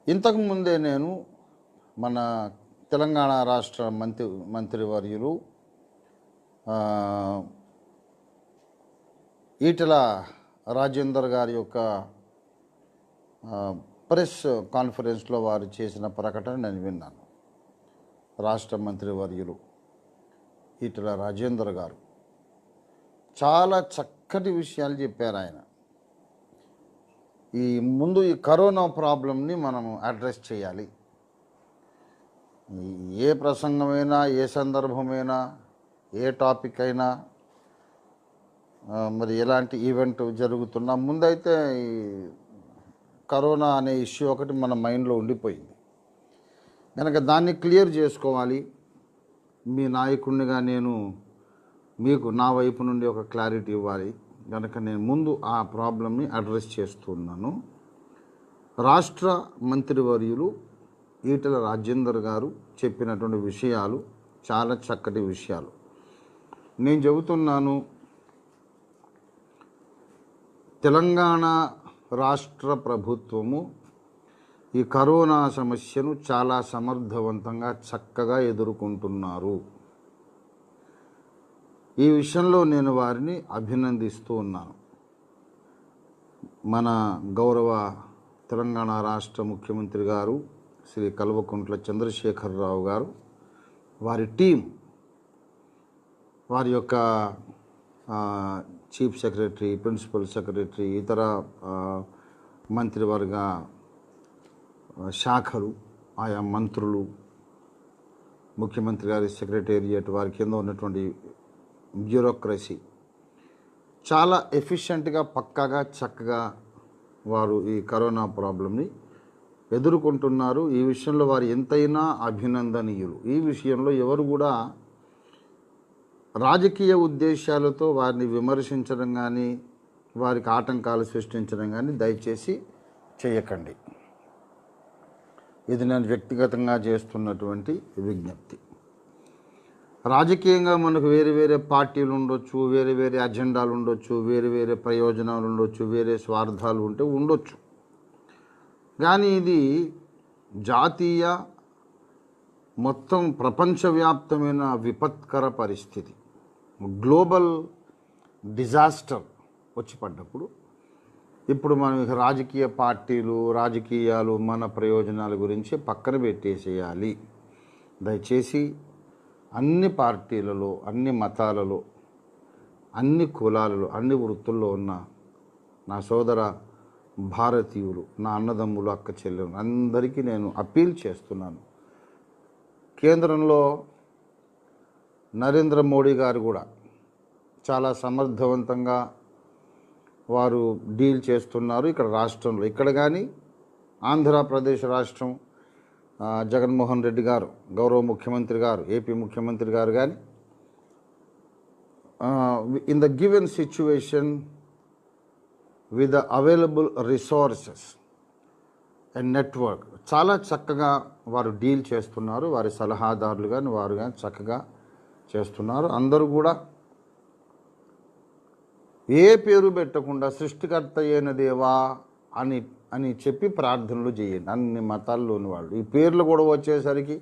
ఇంతకుముందే నేను మన తెలంగాణ రాష్ట్ర మంత్రివర్యులు ఈటెల రాజేందర్ గారి యొక్క ప్రెస్ కాన్ఫరెన్స్లో వారు చేసిన ప్రకటన నేను విన్నాను. రాష్ట్ర మంత్రివర్యులు ఈటెల రాజేందర్ గారు చాలా చక్కటి విషయాలు చెప్పారు. ఆయన ఈ కరోనా ప్రాబ్లంని మనము అడ్రస్ చేయాలి. ఏ ప్రసంగమైనా, ఏ సందర్భమైనా, ఏ టాపిక్ అయినా, మరి ఎలాంటి ఈవెంట్ జరుగుతున్నా ముందైతే ఈ కరోనా అనే ఇష్యూ ఒకటి మన మైండ్లో ఉండిపోయింది కనుక దాన్ని క్లియర్ చేసుకోవాలి. మీ నాయకుడినిగా నేను మీకు నా వైపు నుండి ఒక క్లారిటీ ఇవ్వాలి కనుక నేను ముందు ఆ ప్రాబ్లమ్ని అడ్రస్ చేస్తున్నాను. రాష్ట్ర మంత్రివర్యులు ఈటెల రాజేందర్ గారు చెప్పినటువంటి విషయాలు చాలా చక్కటి విషయాలు. నేను చెబుతున్నాను, తెలంగాణ రాష్ట్ర ప్రభుత్వము ఈ కరోనా సమస్యను చాలా సమర్థవంతంగా చక్కగా ఎదుర్కొంటున్నారు. ఈ విషయంలో నేను వారిని అభినందిస్తూ ఉన్నాను. మన గౌరవ తెలంగాణ రాష్ట్ర ముఖ్యమంత్రి గారు శ్రీ కల్వకుంట్ల చంద్రశేఖరరావు గారు, వారి టీం, వారి యొక్క చీఫ్ సెక్రటరీ, ప్రిన్సిపల్ సెక్రటరీ, ఇతర మంత్రివర్గ శాఖలు, ఆయా మంత్రులు, ముఖ్యమంత్రి గారి సెక్రటేరియట్, వారి కింద ఉన్నటువంటి బ్యూరోక్రసీ చాలా ఎఫిషియెంట్గా, పక్కాగా, చక్కగా వారు ఈ కరోనా ప్రాబ్లంని ఎదుర్కొంటున్నారు. ఈ విషయంలో వారు ఎంతైనా అభినందనీయులు. ఈ విషయంలో ఎవరు కూడా రాజకీయ ఉద్దేశాలతో వారిని విమర్శించడం కానీ, వారికి ఆటంకాలు సృష్టించడం కానీ దయచేసి చేయకండి. ఇది నేను వ్యక్తిగతంగా చేస్తున్నటువంటి విజ్ఞప్తి. రాజకీయంగా మనకు వేరే వేరే పార్టీలు ఉండొచ్చు, వేరే వేరే అజెండాలు ఉండొచ్చు, వేరే వేరే ప్రయోజనాలు ఉండొచ్చు, వేరే స్వార్థాలు ఉండొచ్చు. కానీ ఇది జాతీయ, మొత్తం ప్రపంచవ్యాప్తమైన విపత్కర పరిస్థితి, గ్లోబల్ డిజాస్టర్ వచ్చి పడ్డప్పుడు ఇప్పుడు మనం రాజకీయ పార్టీలు, రాజకీయాలు, మన ప్రయోజనాల గురించి పక్కన పెట్టేసేయాలి. దయచేసి అన్ని పార్టీలలో, అన్ని మతాలలో, అన్ని కులాలలో, అన్ని వృత్తుల్లో ఉన్న నా సోదర భారతీయులు, నా అన్నదమ్ములు, అక్క చెల్లెలు అందరికీ నేను అప్పీల్ చేస్తున్నాను. కేంద్రంలో నరేంద్ర మోడీ గారు కూడా చాలా సమర్థవంతంగా వారు డీల్ చేస్తున్నారు. ఇక్కడ రాష్ట్రంలో, ఇక్కడ కానీ ఆంధ్రప్రదేశ్ రాష్ట్రం, జగన్మోహన్ రెడ్డి గారు, గౌరవ ముఖ్యమంత్రి గారు, ఏపీ ముఖ్యమంత్రి గారు కానీ in the given situation with the available resources and network చాలా చక్కగా వారు డీల్ చేస్తున్నారు. వారి సలహాదారులు కానీ వారు కానీ చక్కగా చేస్తున్నారు. అందరూ కూడా ఏ పేరు పెట్టకుండా సృష్టికర్త అయిన దేవా అని చెప్పి ప్రార్థనలు చేయండి. అన్ని మతాల్లోని వాళ్ళు ఈ పేర్లు గొడవ వచ్చేసరికి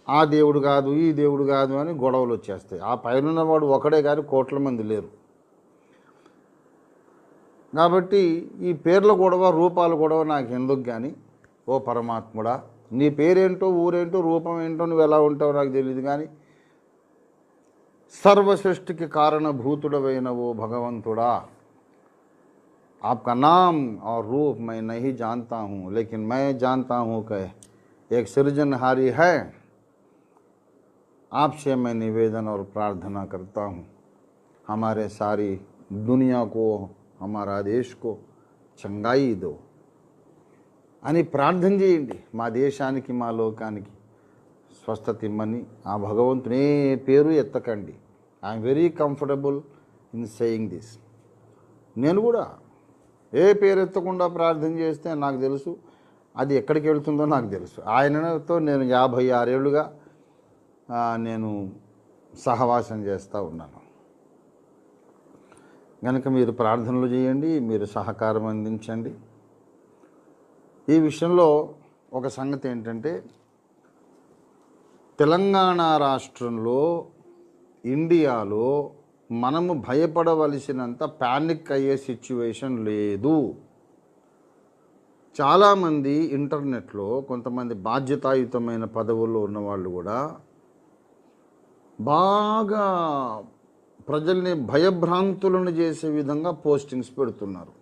ఆ దేవుడు కాదు, ఈ దేవుడు కాదు అని గొడవలు వచ్చేస్తాయి. ఆ పైన వాడు ఒకడే కానీ కోట్ల మంది లేరు. కాబట్టి ఈ పేర్ల గొడవ, రూపాల గొడవ నాకు ఎందుకు కానీ, ఓ పరమాత్ముడా, నీ పేరేంటో, ఊరేంటో, రూపం ఏంటో, నువ్వు ఎలా ఉంటావో నాకు తెలియదు కానీ సర్వసృష్టికి కారణభూతుడవైన ఓ భగవంతుడా, आपका नाम और रूप मैं नहीं जानता हूँ, लेकिन मैं जानता हूँ कि एक सृजनहारी है. आपसे मैं निवेदन और प्रार्थना करता हूँ, हमारे सारी दुनिया को, हमारा देश को चंगाई दो అని ప్రార్థన చేయండి. మా దేశానికి, మా లోకానికి స్వస్థత ఇమ్మని ఆ భగవంతుని పేరు ఎత్తకండి. I'm very comfortable in saying this. నేను కూడా ఏ పేరు ఎత్తకుండా ప్రార్థన చేస్తే నాకు తెలుసు అది ఎక్కడికి వెళ్తుందో నాకు తెలుసు. ఆయనతో నేను 56 ఏళ్ళుగా నేను సహవాసం చేస్తూ ఉన్నాను. కనుక మీరు ప్రార్థనలు చేయండి, మీరు సహకారం అందించండి. ఈ విషయంలో ఒక సంగతి ఏంటంటే, తెలంగాణ రాష్ట్రంలో, ఇండియాలో మనము భయపడవలసినంత ప్యానిక్ అయ్యే సిచ్యువేషన్ లేదు. చాలామంది ఇంటర్నెట్లో కొంతమంది బాధ్యతాయుతమైన పదవుల్లో ఉన్నవాళ్ళు కూడా బాగా ప్రజల్ని భయభ్రాంతులను చేసే విధంగా పోస్టింగ్స్ పెడుతున్నారు.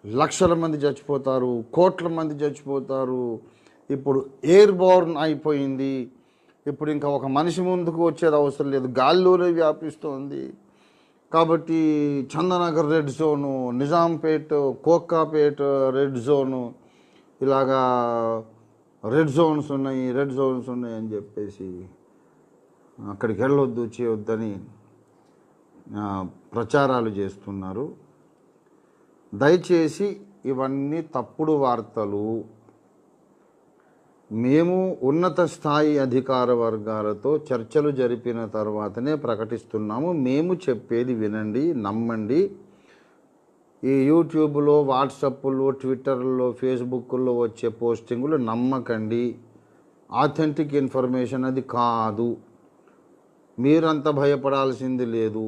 లక్షల మంది చచ్చిపోతారు, కోట్ల మంది చచ్చిపోతారు, ఇప్పుడు ఎయిర్ బోర్న్ అయిపోయింది, ఇప్పుడు ఇంకా ఒక మనిషి ముందుకు వచ్చేది అవసరం లేదు, గాల్లోనే వ్యాపిస్తోంది, కాబట్టి Chandanagar red zone, Nizampet, Kokapet red zone, ఇలాగా రెడ్ జోన్స్ ఉన్నాయి అని చెప్పేసి అక్కడికి వెళ్ళొద్దు చేయొద్దని ప్రచారాలు చేస్తున్నారు. దయచేసి ఇవన్నీ తప్పుడు వార్తలు. మేము ఉన్నత స్థాయి అధికార వర్గాలతో చర్చలు జరిపిన తర్వాతనే ప్రకటిస్తున్నాము. మేము చెప్పేది వినండి, నమ్మండి. ఈ యూట్యూబ్లో, వాట్సాప్లో, ట్విట్టర్లో, ఫేస్బుక్లో వచ్చే పోస్టింగులు నమ్మకండి. ఆథెంటిక్ ఇన్ఫర్మేషన్ అది కాదు. మీరంత భయపడాల్సింది లేదు.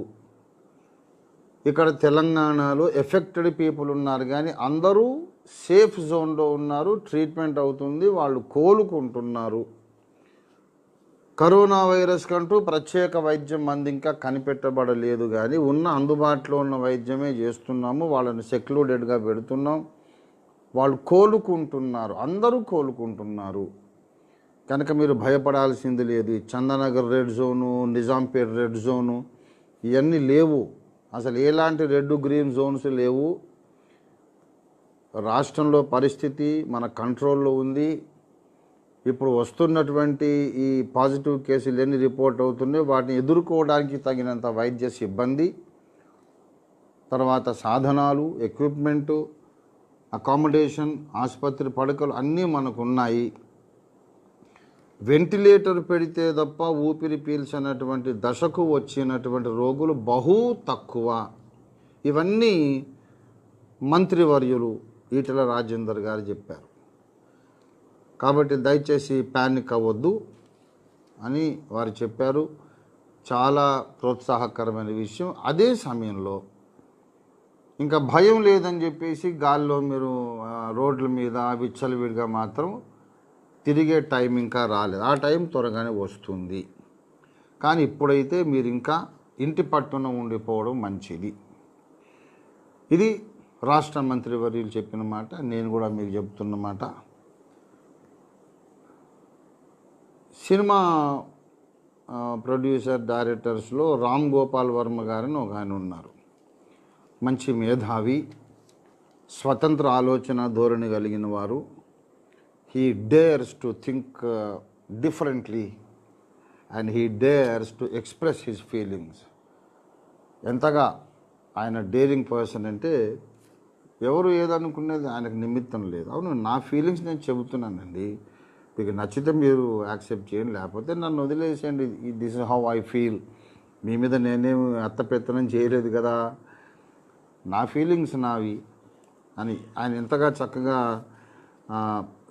ఇక్కడ తెలంగాణలో ఎఫెక్టెడ్ పీపుల్ ఉన్నారు, కానీ అందరూ సేఫ్ జోన్లో ఉన్నారు, ట్రీట్మెంట్ అవుతుంది, వాళ్ళు కోలుకుంటున్నారు. కరోనా వైరస్ కంటూ ప్రత్యేక వైద్యం మంది ఇంకా కనిపెట్టబడలేదు, కానీ ఉన్న అందుబాటులో ఉన్న వైద్యమే చేస్తున్నాము. వాళ్ళని సెక్లూడెడ్గా పెడుతున్నాం, వాళ్ళు కోలుకుంటున్నారు, అందరూ కోలుకుంటున్నారు. కనుక మీరు భయపడాల్సింది లేదు. Chandanagar red zone, Nizampet red zone ఇవన్నీ లేవు. అసలు ఎలాంటి రెడ్ గ్రీన్ జోన్స్ లేవు. రాష్ట్రంలో పరిస్థితి మన కంట్రోల్లో ఉంది. ఇప్పుడు వస్తున్నటువంటి ఈ పాజిటివ్ కేసులు ఎన్ని రిపోర్ట్ అవుతున్నాయో వాటిని ఎదుర్కోవడానికి తగినంత వైద్య సిబ్బంది, తర్వాత సాధనాలు, ఎక్విప్మెంటు, అకామిడేషన్, ఆసుపత్రి పడకలు అన్నీ మనకు ఉన్నాయి. వెంటిలేటర్ పెడితే తప్ప ఊపిరి పీల్చినటువంటి దశకు వచ్చినటువంటి రోగులు బహు తక్కువ. ఇవన్నీ మంత్రివర్యులు ఈటెల రాజేందర్ గారు చెప్పారు. కాబట్టి దయచేసి ప్యానిక్ అవ్వద్దు అని వారు చెప్పారు. చాలా ప్రోత్సాహకరమైన విషయం. అదే సమయంలో ఇంకా భయం లేదని చెప్పేసి గాల్లో మీరు రోడ్ల మీద విచ్చలవిడిగా మాత్రం తిరిగే టైం ఇంకా రాలేదు. ఆ టైం త్వరగానే వస్తుంది. కానీ ఇప్పుడైతే మీరు ఇంకా ఇంటి పట్టున ఉండిపోవడం మంచిది. ఇది రాష్ట్ర మంత్రివర్యులు చెప్పిన మాట, నేను కూడా మీకు చెప్తున్న మాట. సినిమా ప్రొడ్యూసర్, డైరెక్టర్స్లో రామ్ గోపాల్ వర్మ గారని ఒక ఆయన ఉన్నారు. మంచి మేధావి, స్వతంత్ర ఆలోచన ధోరణి కలిగిన వారు. He dares to think differently and he dares to express his feelings. ఎంతగా ఆయన డేరింగ్ పర్సన్ అంటే ఎవరు ఏదనుకునేది ఆయనకు నిమిత్తం లేదు. అవును, నా ఫీలింగ్స్ నేను చెబుతున్నానండి, మీకు నచ్చితే మీరు యాక్సెప్ట్ చేయండి, లేకపోతే నన్ను వదిలేసేయండి. This is how I feel. మీ మీద నేనేం అత్తపెత్తనం చేయలేదు కదా, నా ఫీలింగ్స్ నావి అని ఆయన ఎంతగా చక్కగా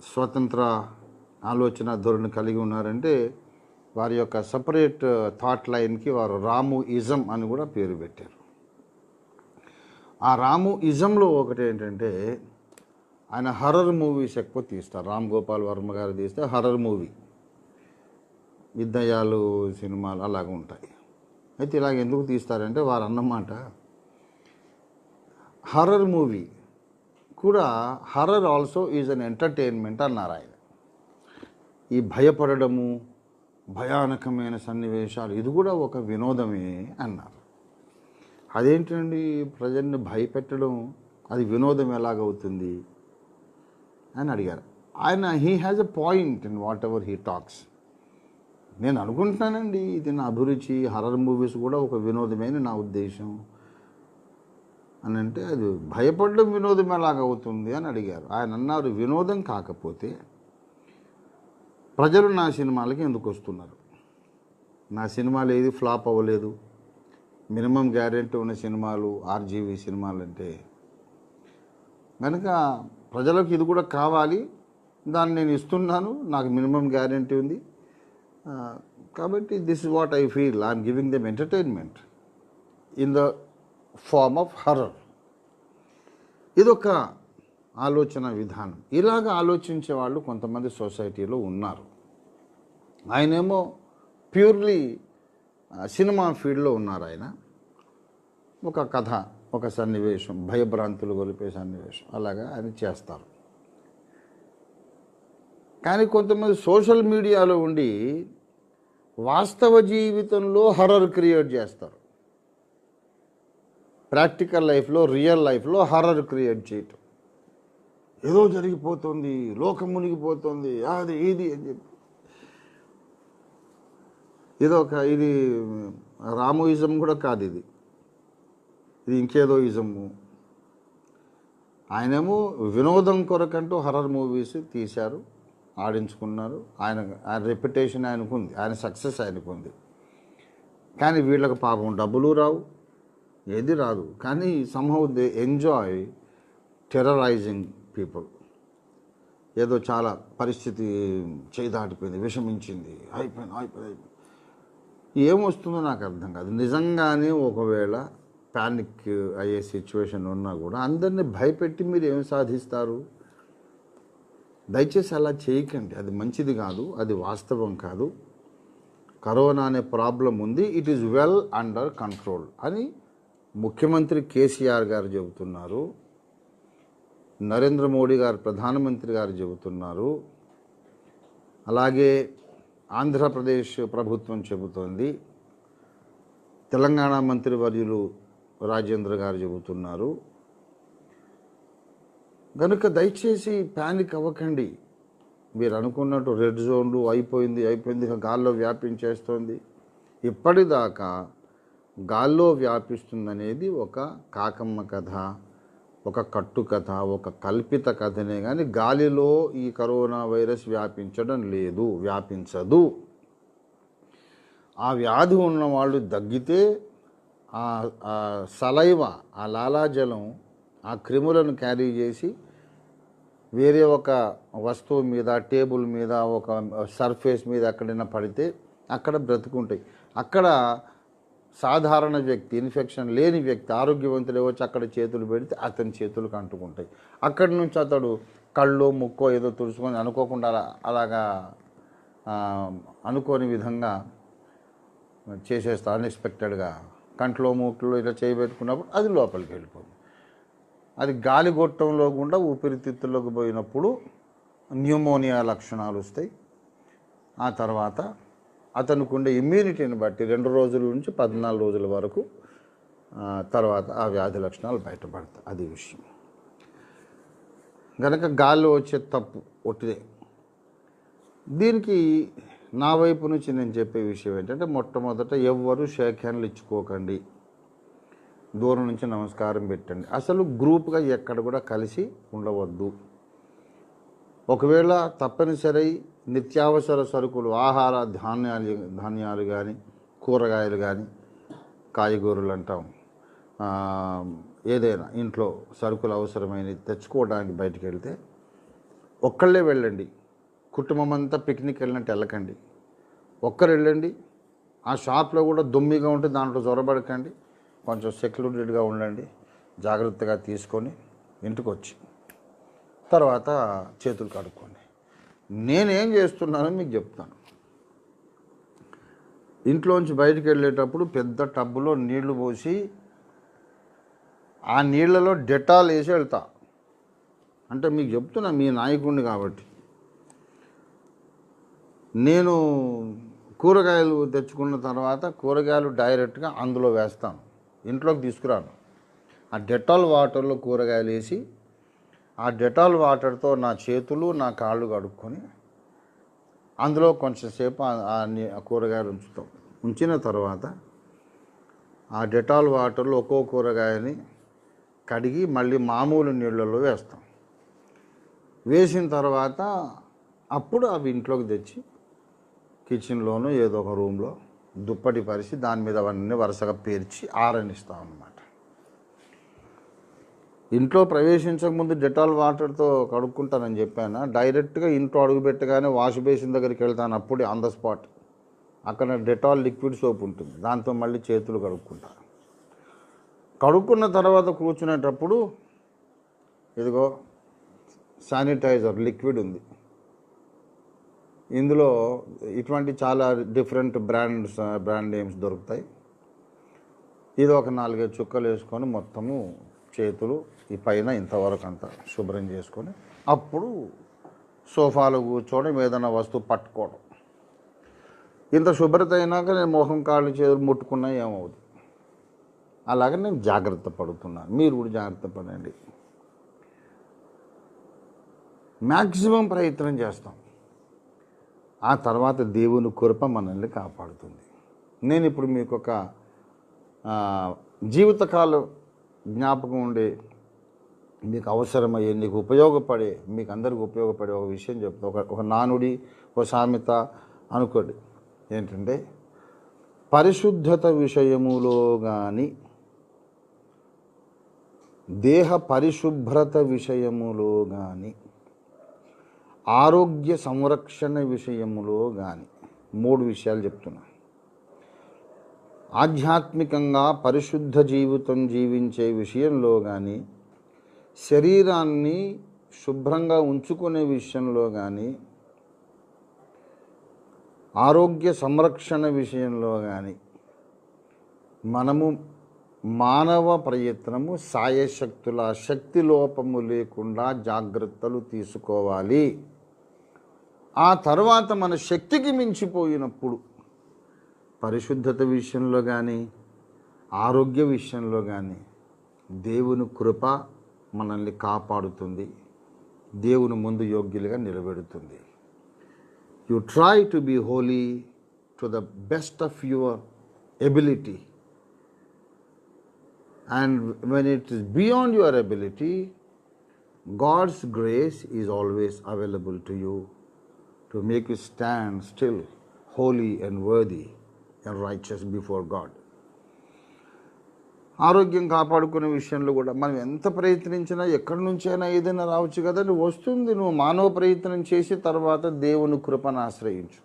స్వతంత్ర ఆలోచన ధోరణి కలిగి ఉన్నారంటే వారి యొక్క సపరేట్ థాట్ లైన్కి వారు రాము ఇజం అని కూడా పేరు పెట్టారు. ఆ రాము ఇజంలో ఒకటి ఏంటంటే ఆయన హర్రర్ మూవీస్ ఎక్కువ తీస్తారు. రామ్ గోపాల్ వర్మ గారు తీస్తే హర్రర్ మూవీ, విద్యాలు సినిమాలు అలాగ ఉంటాయి. అయితే ఇలాగ ఎందుకు తీస్తారంటే వారు అన్నమాట, హర్రర్ మూవీ కూడా horror also is an entertainment అన్నారు ఆయన. ఈ భయపడము, భయానకమైన సన్నివేశాలు ఇది కూడా ఒక వినోదమే అన్నారు. అదేంటండి ప్రజల్ని భయపెట్టడం, అది వినోదం ఎలాగవుతుంది అని అడిగారు ఆయన. He has a point in what ever he talks. నేను అనుకుంటున్నానండి ఇది నా అభిరుచి, హర్రర్ మూవీస్ కూడా ఒక వినోదమే నా ఉద్దేశం అని అంటే, అది భయపడడం వినోదం ఎలాగవుతుంది అని అడిగారు. ఆయన అన్నారు, వినోదం కాకపోతే ప్రజలు నా సినిమాలకి ఎందుకు వస్తున్నారు? నా సినిమాలు ఏది ఫ్లాప్ అవ్వలేదు, మినిమం గ్యారెంటీ ఉన్న సినిమాలు ఆర్జీవీ సినిమాలు అంటే. కనుక ప్రజలకు ఇది కూడా కావాలి, దాన్ని నేను ఇస్తున్నాను, నాకు మినిమం గ్యారంటీ ఉంది. కాబట్టి this is what I feel, I'm giving them entertainment in the form of horror. ఇదొక ఆలోచన విధానం. ఇలాగ ఆలోచించే వాళ్ళు కొంతమంది సొసైటీలో ఉన్నారు. ఆయనేమో ప్యూర్లీ సినిమా ఫీల్డ్లో ఉన్నారు. ఆయన ఒక కథ, ఒక సన్నివేశం, భయభ్రాంతులు గొలిపే సన్నివేశం అలాగా ఆయన చేస్తారు. కానీ కొంతమంది సోషల్ మీడియాలో ఉండి వాస్తవ జీవితంలో హర్రర్ క్రియేట్ చేస్తారు. ప్రాక్టికల్ లైఫ్లో, రియల్ లైఫ్లో హర్రర్ క్రియేట్ చేయటం. ఏదో జరిగిపోతుంది, లోకం మునిగిపోతుంది, అది ఇది అని చెప్పి ఇది రామోయిజం కూడా కాదు, ఇది ఇంకేదో ఇజము. ఆయనేమో వినోదం కొరకంటూ హర్రర్ మూవీస్ తీశారు, ఆడించుకున్నారు. ఆయన రెప్యుటేషన్ ఆయనకుంది, ఆయన సక్సెస్ ఆయనకుంది. కానీ వీళ్ళకి పాపం డబ్బులు రావు, ఏది రాదు. కానీ somehow they enjoy terrorising people. ఏదో చాలా పరిస్థితి చేయి దాటిపోయింది, విషమించింది, అయిపోయింది. ఏమొస్తుందో నాకు అర్థం కాదు. నిజంగానే ఒకవేళ ప్యానిక్ అయ్యే సిచ్యువేషన్ ఉన్నా కూడా అందరినీ భయపెట్టి మీరు ఏం సాధిస్తారు? దయచేసి అలా చేయకండి, అది మంచిది కాదు, అది వాస్తవం కాదు. కరోనా అనే ప్రాబ్లం ఉంది, it is well under control అని ముఖ్యమంత్రి కేసీఆర్ గారు చెబుతున్నారు, నరేంద్ర మోడీ గారు ప్రధానమంత్రి గారు చెబుతున్నారు, అలాగే ఆంధ్రప్రదేశ్ ప్రభుత్వం చెబుతోంది, తెలంగాణ మంత్రివర్యులు రాజేంద్ర గారు చెబుతున్నారు. కనుక దయచేసి ప్యానిక్ అవ్వకండి. మీరు అనుకున్నట్టు రెడ్ జోన్లు అయిపోయింది గాల్లో వ్యాపించేస్తోంది. ఇప్పటిదాకా గాల్లో వ్యాపిస్తుందనేది ఒక కాకమ్మ కథ, ఒక కట్టు కథ, ఒక కల్పిత కథనే కానీ గాలిలో ఈ కరోనా వైరస్ వ్యాపించడం లేదు, వ్యాపించదు. ఆ వ్యాధి ఉన్న వాళ్ళు దగ్గితే ఆ సలైవ, ఆ లాలాజలం ఆ క్రిములను క్యారీ చేసి వేరే ఒక వస్తువు మీద, టేబుల్ మీద, ఒక సర్ఫేస్ మీద ఎక్కడైనా పడితే అక్కడ బ్రతుకుంటాయి. అక్కడ సాధారణ వ్యక్తి, ఇన్ఫెక్షన్ లేని వ్యక్తి, ఆరోగ్యవంతులు వచ్చి అక్కడ చేతులు పెడితే అతని చేతులకు అంటుకుంటాయి. అక్కడి నుంచి అతడు కళ్ళు ముక్కో ఏదో తుడుచుకొని అనుకోకుండా అలాగా అనుకోని విధంగా చేసేస్తా, అన్ఎక్స్పెక్టెడ్గా కంట్లో మూట్లో ఇలా చేయబెట్టుకున్నప్పుడు అది లోపలికి వెళ్ళిపోతుంది. అది గాలిగొట్టంలో గుండా ఊపిరితిత్తుల్లోకి పోయినప్పుడు న్యూమోనియా లక్షణాలు వస్తాయి. ఆ తర్వాత అతనికి ఉండే ఇమ్యూనిటీని బట్టి 2 రోజుల నుంచి 14 రోజుల వరకు తర్వాత ఆ వ్యాధి లక్షణాలు బయటపడతాయి. అది విషయం. కనుక గాల్లో వచ్చే తప్పు ఒట్టిదే. దీనికి నా వైపు నుంచి నేను చెప్పే విషయం ఏంటంటే, మొట్టమొదట ఎవ్వరూ షేక్ హ్యాండ్లు ఇచ్చుకోకండి, దూరం నుంచి నమస్కారం పెట్టండి. అసలు గ్రూప్గా ఎక్కడ కూడా కలిసి ఉండవద్దు. ఒకవేళ తప్పనిసరి నిత్యావసర సరుకులు, ఆహార ధాన్యాలు కానీ, కూరగాయలు కానీ, కాయగూరలు అంటాం, ఏదైనా ఇంట్లో సరుకులు అవసరమైనవి తెచ్చుకోవడానికి బయటికి వెళ్తే ఒక్కళ్ళే వెళ్ళండి. కుటుంబం అంతా పిక్నిక్ వెళ్ళినట్టు వెళ్ళకండి. ఒక్కరు వెళ్ళండి. ఆ షాప్లో కూడా దొమ్మిగా ఉంటే దాంట్లో చొరబడకండి. కొంచెం సెక్యూరిటీగా ఉండండి. జాగ్రత్తగా తీసుకొని ఇంటికి వచ్చి తర్వాత చేతులు కడుక్కోండి. నేనేం చేస్తున్నానో మీకు చెప్తాను. ఇంట్లోంచి బయటికి వెళ్ళేటప్పుడు పెద్ద టబ్బులో నీళ్లు పోసి ఆ నీళ్లలో డెటాల్ వేసి వెళ్తా. అంటే మీకు చెప్తున్నా, మీ నాయకుడిని కాబట్టి. నేను కూరగాయలు తెచ్చుకున్న తర్వాత కూరగాయలు డైరెక్ట్గా అందులో వేస్తాను, ఇంట్లోకి తీసుకురాను. ఆ డెటాల్ వాటర్లో కూరగాయలు వేసి ఆ డెటాల్ వాటర్తో నా చేతులు, నా కాళ్ళు కడుక్కొని అందులో కొంచెంసేపు ఆ కూరగాయలు ఉంచిన తర్వాత ఆ డెటాల్ వాటర్లో ఒక్కో కూరగాయని కడిగి మళ్ళీ మామూలు నీళ్ళల్లో వేస్తాం. వేసిన తర్వాత అప్పుడు అవి ఇంట్లోకి తెచ్చి కిచెన్లోనూ ఏదో ఒక రూమ్లో దుప్పటి పరిచి దాని మీద అవన్నీ వరుసగా పేర్చి ఆరనిస్తాం అన్నమాట. ఇంట్లో ప్రవేశించక ముందు డెటాల్ వాటర్తో కడుక్కుంటానని చెప్పాను. డైరెక్ట్గా ఇంట్లో అడుగు పెట్టగానే వాష్ బేసిన్ దగ్గరికి వెళ్తాను, అప్పుడే ఆన్ ద స్పాట్. అక్కడ డెటాల్ లిక్విడ్ సోప్ ఉంటుంది, దాంతో మళ్ళీ చేతులు కడుక్కుంటాను. కడుక్కున్న తర్వాత కూర్చునేటప్పుడు ఇదిగో శానిటైజర్ లిక్విడ్ ఉంది. ఇందులో ఇటువంటి చాలా డిఫరెంట్ బ్రాండ్ నేమ్స్ దొరుకుతాయి. ఇది ఒక 4-5 చుక్కలు వేసుకొని మొత్తము చేతులు ఈ పైన ఇంతవరకు అంతా శుభ్రం చేసుకొని అప్పుడు సోఫాలో కూర్చోవడం, ఏదైనా వస్తువు పట్టుకోవడం. ఇంత శుభ్రత అయినాక నేను మొహం కాళ్ళు చేతులు ముట్టుకున్నా ఏమవుతుంది. అలాగే నేను జాగ్రత్త పడుతున్నాను, మీరు కూడా జాగ్రత్త పడండి. మ్యాక్సిమం ప్రయత్నం చేస్తాం, ఆ తర్వాత దేవుని కృప మనల్ని కాపాడుతుంది. నేను ఇప్పుడు మీకు ఒక జీవితకాలం జ్ఞాపకం ఉండే, మీకు అవసరమయ్యే, నీకు ఉపయోగపడే, మీకు అందరికి ఉపయోగపడే ఒక విషయం చెప్తా. ఒక నానుడి, ఒక సామెత అనుకోండి. ఏంటంటే, పరిశుద్ధత విషయములో కానీ, దేహ పరిశుభ్రత విషయములో కానీ, ఆరోగ్య సంరక్షణ విషయములో కానీ 3 విషయాలు చెప్తున్నా. ఆధ్యాత్మికంగా పరిశుద్ధ జీవితం జీవించే విషయంలో కానీ, శరీరాన్ని శుభ్రంగా ఉంచుకునే విషయంలో కానీ, ఆరోగ్య సంరక్షణ విషయంలో కానీ మనము మానవ ప్రయత్నము సాయశక్తుల శక్తి లోపము లేకుండా జాగ్రత్తలు తీసుకోవాలి. ఆ తర్వాత మన శక్తికి మించిపోయినప్పుడు పరిశుద్ధత విషయంలో కానీ, ఆరోగ్య విషయంలో కానీ దేవుని కృప మనల్ని కాపాడుతుంది, దేవుని ముందు యోగ్యులుగా నిలబెడుతుంది. You try to be holy to the best of your ability, and when it is beyond your ability, God's grace is always available to you to make you stand still, holy and worthy and righteous before God. ఆరోగ్యం కాపాడుకునే విషయంలో కూడా మనం ఎంత ప్రయత్నించినా ఎక్కడి నుంచైనా ఏదైనా రావచ్చు కదా, నువ్వు వస్తుంది. నువ్వు మానవ ప్రయత్నం చేసి తర్వాత దేవుని కృపను ఆశ్రయించు.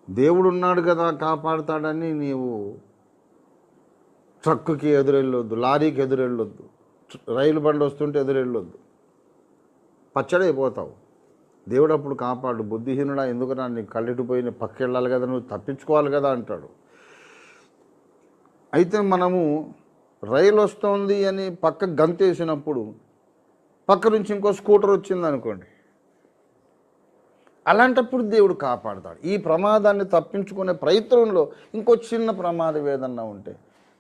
దేవుడు ఉన్నాడు కదా కాపాడుతాడని నీవు ట్రక్కుకి ఎదురెళ్ళొద్దు, లారీకి ఎదురెళ్ళొద్దు, రైలు బండి వస్తుంటే ఎదురెళ్ళొద్దు, పచ్చడైపోతావు. దేవుడు అప్పుడు కాపాడు. బుద్ధిహీనుడా, ఎందుకురా నీకు కళ్ళెటిపోయి పక్క వెళ్ళాలి కదా, నువ్వు తప్పించుకోవాలి కదా అంటాడు. అయితే మనము రైలు వస్తుంది అని పక్క గంతేసినప్పుడు పక్క నుంచి ఇంకో స్కూటర్ వచ్చింది అనుకోండి, అలాంటప్పుడు దేవుడు కాపాడుతాడు. ఈ ప్రమాదాన్ని తప్పించుకునే ప్రయత్నంలో ఇంకో చిన్న ప్రమాదం ఏదన్నా ఉంటే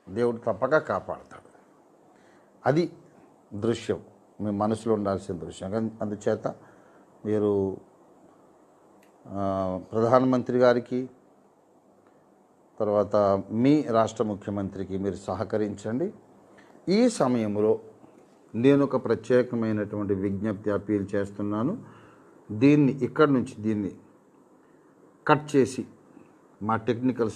దేవుడు తప్పక కాపాడుతాడు. అది దృశ్యం, మీ మనసులో ఉండాల్సిన దృశ్యం. అందుచేత మీరు ప్రధానమంత్రి గారికి, తర్వాత మీ రాష్ట్ర ముఖ్యమంత్రికి మీరు సహకరించండి. ఈ సమయంలో నేను ఒక ప్రత్యేకమైనటువంటి విజ్ఞప్తి అప్పీల్ చేస్తున్నాను. దీన్ని ఇక్కడి నుంచి దీన్ని కట్ చేసి మా టెక్నికల్